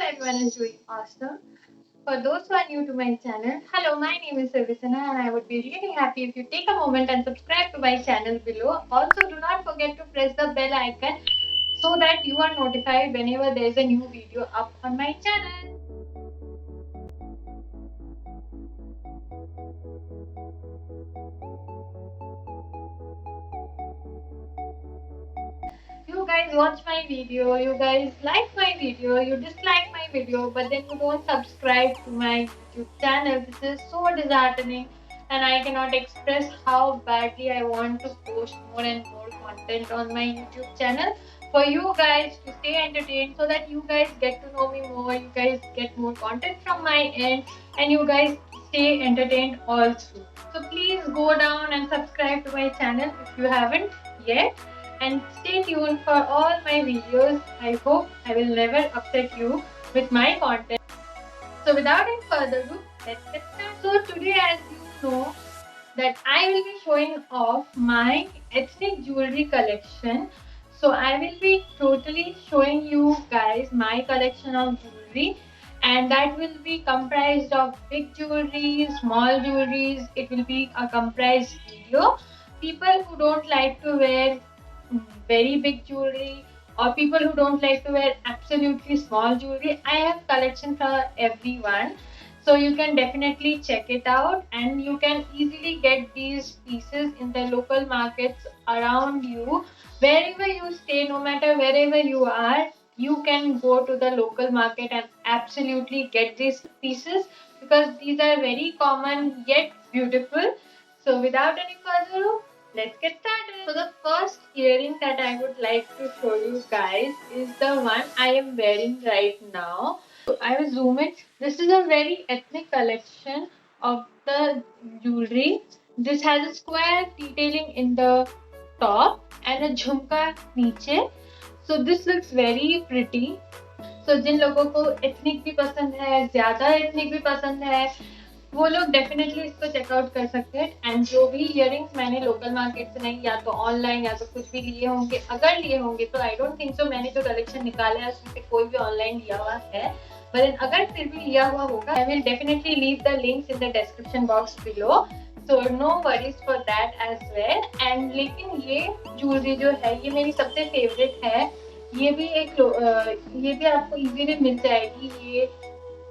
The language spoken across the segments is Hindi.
everyone is doing awesome. For those who are new to my channel, hello, my name is Sarvisana and I would be really happy if you take a moment and subscribe to my channel below. Also, do not forget to press the bell icon so that you are notified whenever there is a new video up on my channel. You guys watch my video, you guys like my video, you dislike my video, but then you don't subscribe to my YouTube channel. This is so disheartening, and I cannot express how badly I want to post more and more content on my YouTube channel for you guys to stay entertained so that you guys get to know me more, you guys get more content from my end, and you guys stay entertained also. So please go down and subscribe to my channel if you haven't yet, and stay tuned for all my videos. I hope I will never upset you with my content. So without any further ado, let's get started. So today, as you know, that I will be showing off my ethnic jewelry collection. So I will be totally showing you guys my collection of jewelry, and that will be comprised of big jewelry, small jewelries. It will be a comprised video. People who don't like to wear very big jewelry, or people who don't like to wear absolutely small jewelry, I have collection for everyone. So you can definitely check it out, and you can easily get these pieces in the local markets around you. Wherever you stay, no matter wherever you are, you can go to the local market and absolutely get these pieces, because these are very common yet beautiful. So without any further ado, let's get started. So the first earring that I would like to show you guys is the one I am wearing right now. So I will zoom it. This is a very ethnic collection of the jewelry. This has a square detailing in the top and a jhumka niche. So this looks very pretty. So जिन लोगों को एथनिक भी पसंद है, ज्यादा एथनिक भी पसंद है, वो लोग डेफिनेटली इसको चेकआउट कर सकते हैं. एंड जो भी इयरिंग्स मैंने लोकल मार्केट से नहीं, या तो ऑनलाइन या तो कुछ भी लिए होंगे, अगर लिए होंगे तो आई डोंट थिंक सो मैंने जो कलेक्शन निकाला है उसमें से कोई भी ऑनलाइन लिया हुआ है. बट अगर फिर भी लिया हुआ होगा, I will definitely leave the links in the description box below. So no worries for that as well. And लेकिन ये ज्वेलरी जो है ये मेरी सबसे फेवरेट है. ये भी ये भी आपको इजीली मिल जाएगी. ये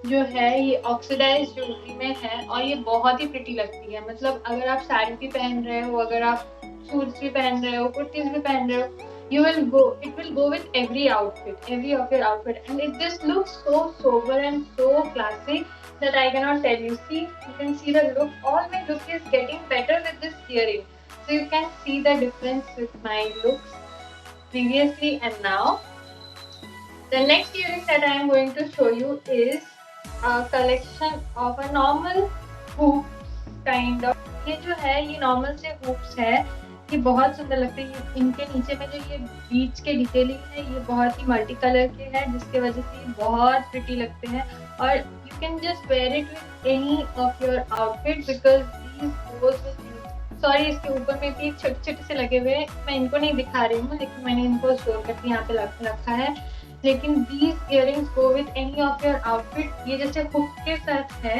जो है ये ऑक्सीडाइज ज्वेलरी में है, और ये बहुत ही प्रिटी लगती है. मतलब अगर आप साड़ी भी पहन रहे हो, अगर आप सूट्स भी पहन रहे हो, कुर्तीज भी पहन रहे हो, it will go with every outfit, every of your outfit, and it just looks so sober and so classy that I cannot tell you. See, you can see the look. All my look is getting better with this earring. So you can see the difference with my looks previously and now. The next earring that I am going to show you is a collection of a normal hoops kind of. ये जो है ये नॉर्मल से hoops है. ये बहुत सुंदर लगते हैं. इनके नीचे में जो ये बीच के डिटेलिंग है ये बहुत ही मल्टी कलर के हैं, जिसके वजह से ये बहुत प्रिटी लगते हैं. और you can just wear it with any of your outfit because these goes with. Sorry, इसके ऊपर में भी एक छोटे छोटे से लगे हुए हैं. मैं इनको नहीं दिखा रही हूँ, लेकिन मैंने इनको स्टोर करके यहाँ पे रखा है. लेकिन these earrings go with any of your outfit. ये जैसे हुक के साथ है,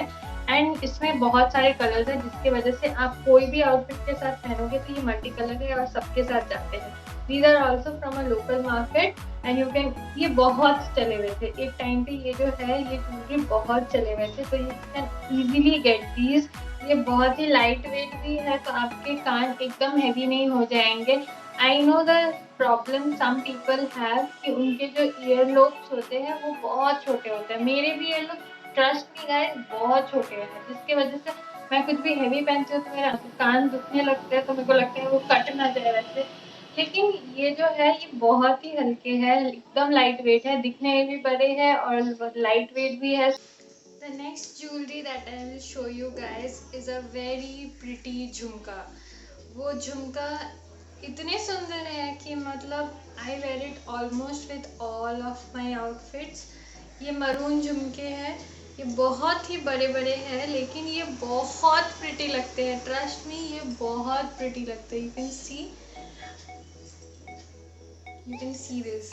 एंड इसमें बहुत सारे कलर्स हैं, जिसकी वजह से आप कोई भी आउटफिट के साथ पहनोगे तो ये मल्टी कलर है और सबके साथ जाते हैं. These are also from a local market and you can. ये बहुत चले हुए थे एक टाइम पे. ये जो है ये ज्वेलरी बहुत चले हुए थे, तो you can easily get these. ये बहुत ही लाइट वेट भी है, तो आपके कान एकदम हैवी नहीं हो जाएंगे. I know the problem some people have कि उनके जो ईयर लोब्स होते हैं वो बहुत छोटे होते हैं. मेरे भी ear lobe, trust me guys, बहुत छोटे हैं, जिसकी वजह से मैं कुछ भी हैवी पहनती हूँ तो मेरा कान दुखने लगते हैं. तो मेरे को लगता है वो कट ना जाए वैसे. लेकिन ये जो है ये बहुत ही हल्के हैं, एकदम लाइट वेट है, दिखने में भी बड़े हैं और लाइट वेट भी है. The next jewelry that I will show you guys is a very pretty झुमका. वो झुमका इतने सुंदर है कि मतलब I wear it almost with all of my outfits. ये मरून झुमके हैं. ये बहुत ही बड़े बड़े हैं, लेकिन ये बहुत प्रिटी लगते हैं. ट्रस्ट मी, ये बहुत प्रिटी लगते हैं. You can see this.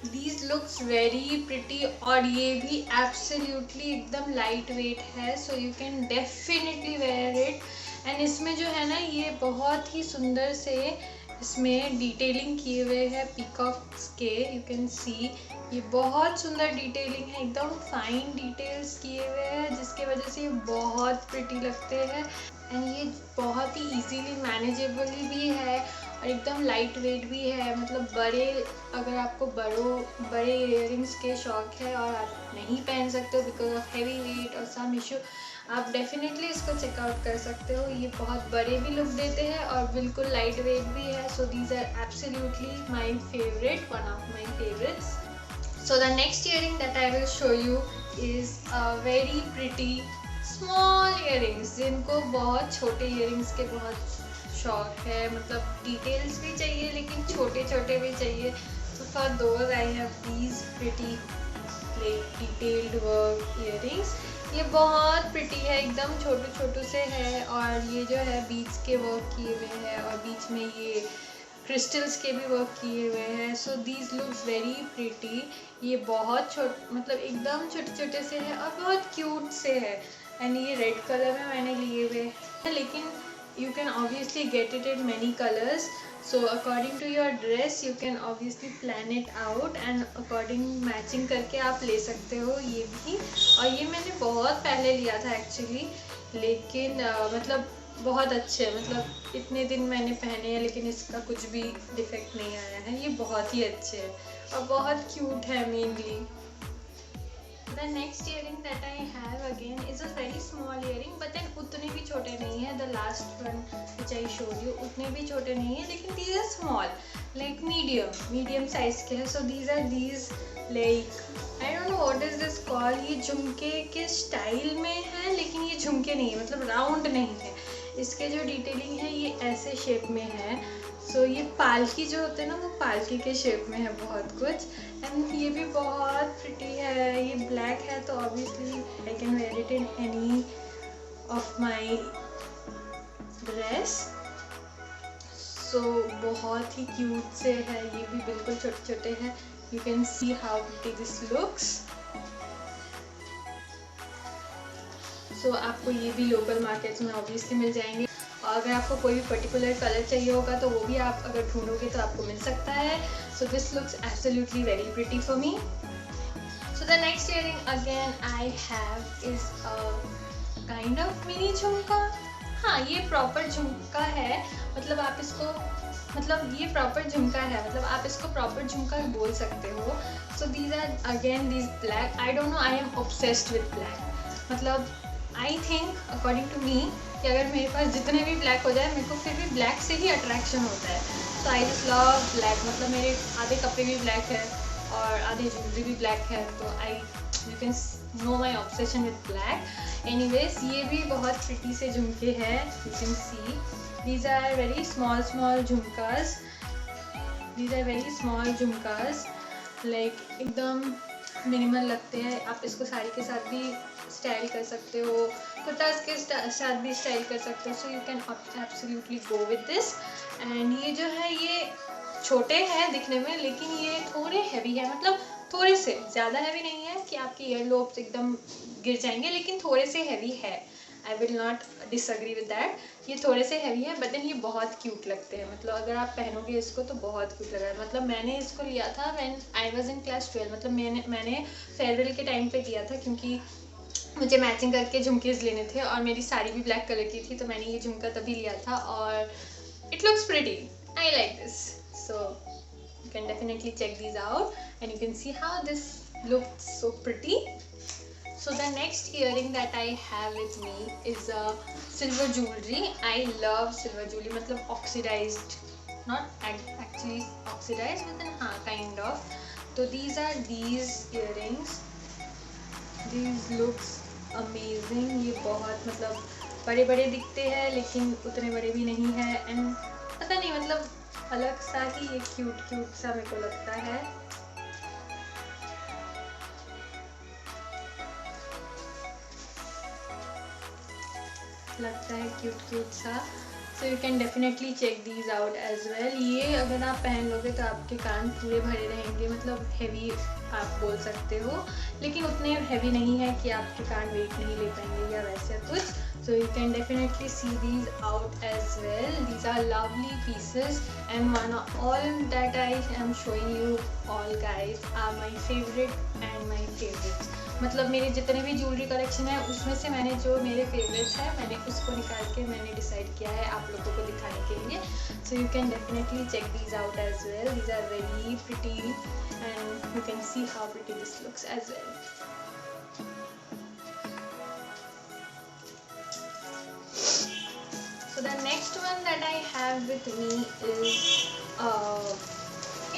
These looks very pretty, और ये भी एब्सोल्युटली एकदम लाइट वेट है, सो you can definitely wear it. And इसमें जो है ना, ये बहुत ही सुंदर से इसमें डिटेलिंग किए हुए हैं पीकॉक्स के, यू कैन सी। ये बहुत सुंदर डिटेलिंग है, एकदम फाइन डिटेल्स किए हुए हैं, जिसके वजह से ये बहुत प्रिटी लगते हैं। एंड ये बहुत ही इजीली मैनेजेबल भी है और एकदम लाइट वेट भी है। मतलब बड़े, अगर आपको बड़े इयररिंग्स के शौक है और आप नहीं पहन सकते हो बिकॉज ऑफ हैवी वेट और सम इशू, आप डेफिनेटली इसको चेकआउट कर सकते हो। ये बहुत बड़े भी लुक देते हैं और बिल्कुल लाइट वेट भी है। So these are absolutely my favourite, one of my favourites. So the next earring that I will show you is a very pretty small earrings, जिनको बहुत छोटे earrings के बहुत शौक है, मतलब डिटेल्स भी चाहिए लेकिन छोटे छोटे भी चाहिए। So for those I have these pretty like detailed work earrings। ये बहुत प्रिटी है, एकदम छोटे छोटे से है, और ये जो है बीच के वर्क किए हुए हैं और बीच में ये क्रिस्टल्स के भी वर्क किए हुए हैं। So these looks very pretty. ये बहुत मतलब एकदम छोटे छोटे से है और बहुत क्यूट से है। एंड ये रेड कलर में मैंने लिए हुए हैं, लेकिन you can obviously get it in many colours. So according to your dress you can obviously plan it out and according matching करके आप ले सकते हो ये भी। और ये मैंने बहुत पहले लिया था एक्चुअली, लेकिन मतलब बहुत अच्छे, मतलब इतने दिन मैंने पहने हैं लेकिन इसका कुछ भी डिफेक्ट नहीं आया है। ये बहुत ही अच्छे है और बहुत क्यूट है mainly. The next earring that I have again is a very small earring, but then उतने भी छोटे नहीं है। The last one which I showed you उतने भी छोटे नहीं है, लेकिन these are small like medium size के हैं। So these are these like I don't know what is this call. ये झुमके के स्टाइल में है, लेकिन ये झुमके नहीं है, मतलब राउंड नहीं है। इसके जो डिटेलिंग है ये ऐसे शेप में है। सो ये पालकी जो होते हैं ना, वो पालकी के शेप में है बहुत कुछ। एंड ये भी बहुत प्रिटी है। ये ब्लैक है तो obviously I can wear it in any of my dress. So बहुत ही क्यूट से है, ये भी बिल्कुल छोटे छोटे हैं। You can see how pretty this looks. So आपको ये भी लोकल मार्केट्स में ऑब्वियसली मिल जाएंगे, और अगर आपको कोई भी पर्टिकुलर कलर चाहिए होगा तो वो भी आप अगर ढूंढोगे तो आपको मिल सकता है। So this looks absolutely very pretty for me. So the next earring again I have is a kind of mini झुमका। हाँ, ये प्रॉपर झुमका है, मतलब आप इसको, मतलब ये प्रॉपर झुमका है, मतलब आप इसको प्रॉपर झुमका बोल सकते हो। So these are again these black. I don't know, I am obsessed with black. मतलब I think according to me कि अगर मेरे पास जितने भी ब्लैक हो जाए, मेरे को फिर भी ब्लैक से ही अट्रैक्शन होता है। सो आई जस्ट लव ब्लैक। मतलब मेरे आधे कपड़े भी ब्लैक है और आधे ज्वेलरी भी ब्लैक है, तो you can know my obsession with black. Anyways, ये भी बहुत प्रिटी से झुमके हैं, you can see. These are very small झुमकास। दीज आर वेरी स्मॉल झुमकास, लाइक एकदम मिनिमल लगते हैं। आप इसको साड़ी के साथ भी स्टाइल कर सकते हो, कुर्ताज के साथ भी स्टाइल कर सकते हो। सो you can absolutely go with this. And ये जो है ये छोटे हैं दिखने में, लेकिन ये थोड़े हैवी है, मतलब थोड़े से ज़्यादा हैवी नहीं है कि आपके ईयर लोब्स एकदम गिर जाएंगे, लेकिन थोड़े से हैवी है। I will not disagree with that. ये थोड़े से हैवी है, बट देन ये बहुत क्यूट लगते हैं। मतलब अगर आप पहनोगे इसको तो बहुत क्यूट लग रहा है। मतलब मैंने इसको लिया था when I was in class 12, मतलब मैंने फेयरवेल के टाइम पे लिया था, क्योंकि मुझे मैचिंग करके झुमकेज लेने थे और मेरी साड़ी भी ब्लैक कलर की थी, तो मैंने ये झुमका तभी लिया था। और it looks pretty, I like this. So you can definitely check these out and you can see how this looks so pretty. So the next earring that I have with me is a silver jewelry. I love silver jewelry, मतलब oxidized, not actually oxidized, but then kind of. So these are these earrings. These looks amazing. ये बहुत मतलब बड़े बड़े दिखते हैं लेकिन उतने बड़े भी नहीं है, एंड पता नहीं, मतलब अलग सा ही ये क्यूट सा मेरे को लगता है। लगता है क्यूट सा। So you can definitely check these out as well. ये अगर आप पहन लोगे तो आपके कान पूरे भरे रहेंगे, मतलब हेवी आप बोल सकते हो, लेकिन उतने हेवी नहीं है कि आपके कान वेट नहीं ले पाएंगे या वैसे कुछ। So you can definitely see these out as well. These are lovely pieces, and all that I am showing you all guys are my favorite and my favorites. मतलब मेरे जितने भी ज्वेलरी कलेक्शन है उसमें से मैंने जो मेरे फेवरेट्स है मैंने उसको निकाल के मैंने डिसाइड किया है आप लोगों को दिखाने के लिए। So you can definitely check these out as well. These are very pretty and you can see how pretty this looks as well. So the next one that I have with me is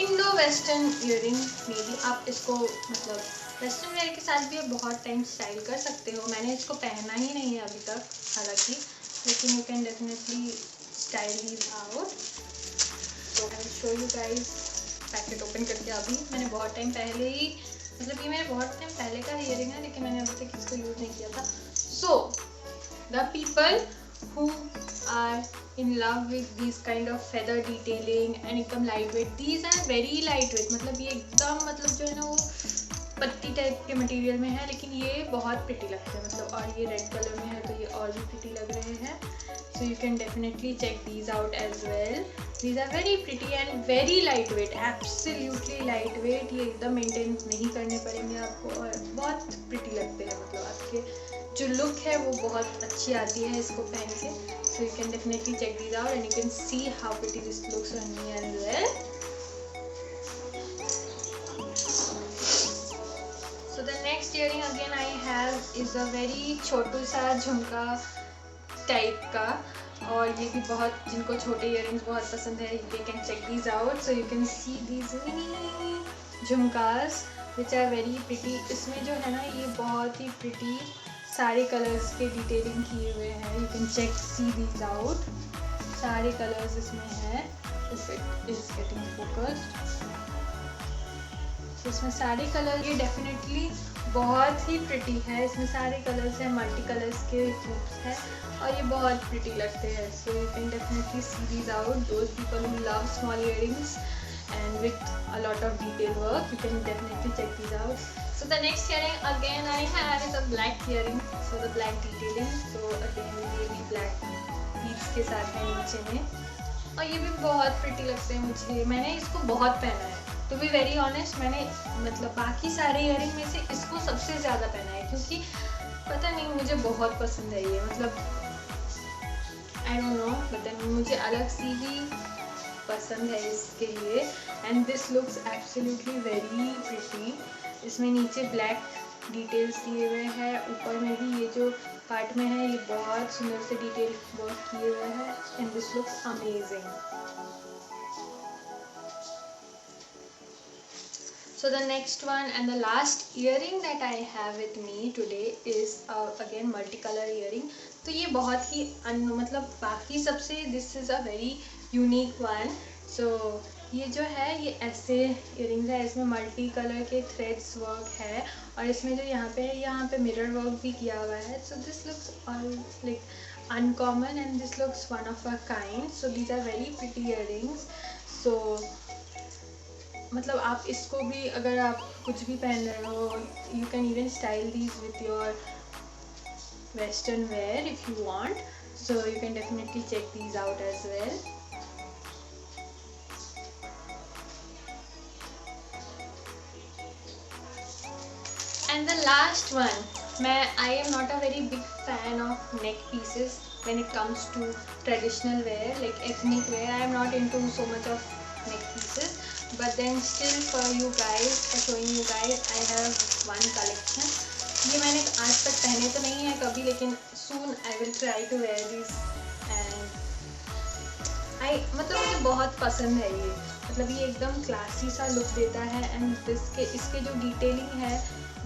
Indo-Western earring. Maybe आप इसको मतलब वेस्टर्न वेयर के साथ भी आप बहुत टाइम स्टाइल कर सकते हो। मैंने इसको पहना ही नहीं है अभी तक हालांकि, लेकिन you can definitely style these out. तो I will show you guys packet open करके। अभी मैंने बहुत टाइम पहले ही, मतलब ये मेरे बहुत टाइम पहले का ईयरिंग है लेकिन मैंने अभी तक इसको यूज़ नहीं किया था। So the people who are in love with these kind of feather detailing and एकदम lightweight, these are very lightweight, मतलब ये एकदम मतलब जो है ना वो पत्ती टाइप के मटेरियल में है, लेकिन ये बहुत प्रिटी लगते हैं मतलब, और ये रेड कलर में है तो ये और भी प्रिटी लग रहे हैं। So you can definitely check these out as well. These are very pretty and very light weight, absolutely light weight. ये एकदम मेंटेन नहीं करने पड़ेंगे आपको और बहुत प्रिटी लगते हैं, मतलब आपके जो लुक है वो बहुत अच्छी आती है इसको पहन के। So you can definitely check these out and you can see how pretty this looks on me as well. So the next earring again I have is a very छोटू सा झुमका टाइप का, और ये भी बहुत जिनको छोटे इयरिंग्स बहुत पसंद है they can check these out. So you can see these mini झुमकास which are very pretty. इसमें जो है ना ये बहुत ही pretty सारे कलर्स के डिटेलिंग किए हुए हैं। You can check see these out, सारे कलर्स इसमें हैं। If it is getting focused, इसमें सारे कलर, ये डेफिनेटली बहुत ही प्रिटी है। इसमें सारे कलर्स हैं, मल्टी कलर्स के ग्रुप्स हैं और ये बहुत प्रिटी लगते हैं। So you can definitely C these out. Those people who love small earrings and with a lot of detail work, you can definitely check these out. So the next earring again I have is a black earring, so the black detailing. So again ये भी black beads के साथ है नीचे में, और ये भी बहुत pretty लगते हैं मुझे। मैंने इसको बहुत पहना है, to be very honest। मैंने मतलब बाकी सारे earring में से इसको सबसे ज़्यादा पहना है क्योंकि पता नहीं मुझे बहुत पसंद है ये, मतलब I don't know, but then मुझे अलग सी ही पसंद है इसके लिए। And this looks absolutely very pretty. इसमें नीचे ब्लैक डिटेल्स दिए हुए हैं, ऊपर में भी ये जो पार्ट में है ये बहुत सुंदर से डिटेल वर्क किए हुए हैं and this looks amazing. So the next one and the last earring that I have with me today is again multicolor earring. तो ये बहुत ही मतलब बाकी सबसे this is a very unique one. So ये जो है ये ऐसे earrings है, इसमें मल्टी कलर के थ्रेड्स वर्क है और इसमें जो यहाँ पे है यहाँ पे मिरर वर्क भी किया हुआ है। So this looks all like uncommon and this looks one of a kind. So these are very pretty earrings. So मतलब आप इसको भी अगर आप कुछ भी पहन रहे हो, you can even style these with your western wear if you want. So you can definitely check these out as well. And the last one, I am not a very big fan of neck pieces when it comes to traditional wear like ethnic wear. I am not into so much of neck pieces. But then still for you guys, for showing you guys, I have one collection. ये मैंने आज तक पहने तो नहीं है कभी, लेकिन soon I will try to wear these and मतलब मुझे बहुत पसंद है ये। मतलब ये एकदम क्लासी सा लुक देता है एंड इसके जो डिटेलिंग है,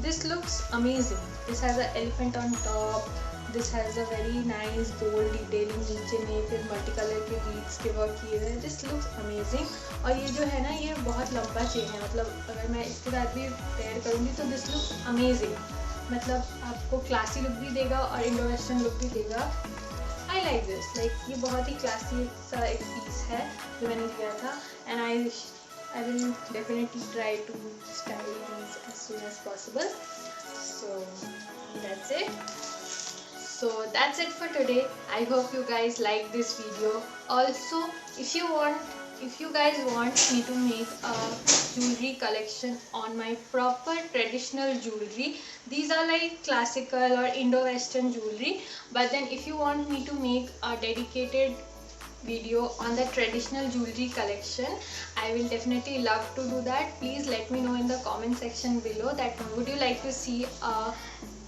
this looks amazing. This has a elephant on top. This has a very nice bold detailing नीचे में, फिर मल्टी कलर के बीड्स के वर्क किए हुए हैं। This looks amazing. और ये जो है ना ये बहुत लंबा चेन है, मतलब अगर मैं इसके साथ भी पेयर करूँगी तो this looks amazing. मतलब आपको क्लासी लुक भी देगा और इंडो वेस्टर्न लुक भी देगा। आई लाइक दिस, लाइक ये बहुत ही क्लासी सा एक पीस है जो मैंने लिया था, and I will definitely try to style these as soon as possible. So that's it. So that's it for today. I hope you guys like this video. Also, if you guys want me to make a jewelry collection on my proper traditional jewelry, these are like classical or Indo-Western jewelry, but then if you want me to make a dedicated video on the traditional jewelry collection, I will definitely love to do that. Please let me know in the comment section below that would you like to see a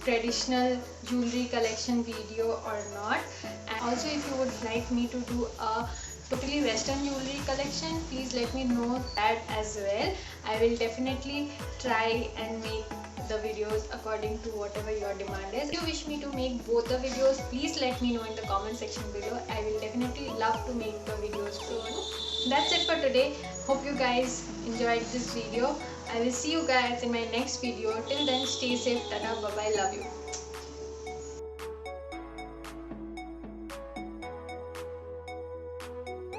traditional jewelry collection video or not. And also, if you would like me to do a totally western jewelry collection, please let me know that as well. I will definitely try and make the videos according to whatever your demand is. If you wish me to make both the videos, please let me know in the comment section below. I will definitely love to make the videos soon. That's it for today. Hope you guys enjoyed this video. I will see you guys in my next video. Till then, stay safe. Tata, bye bye, love you.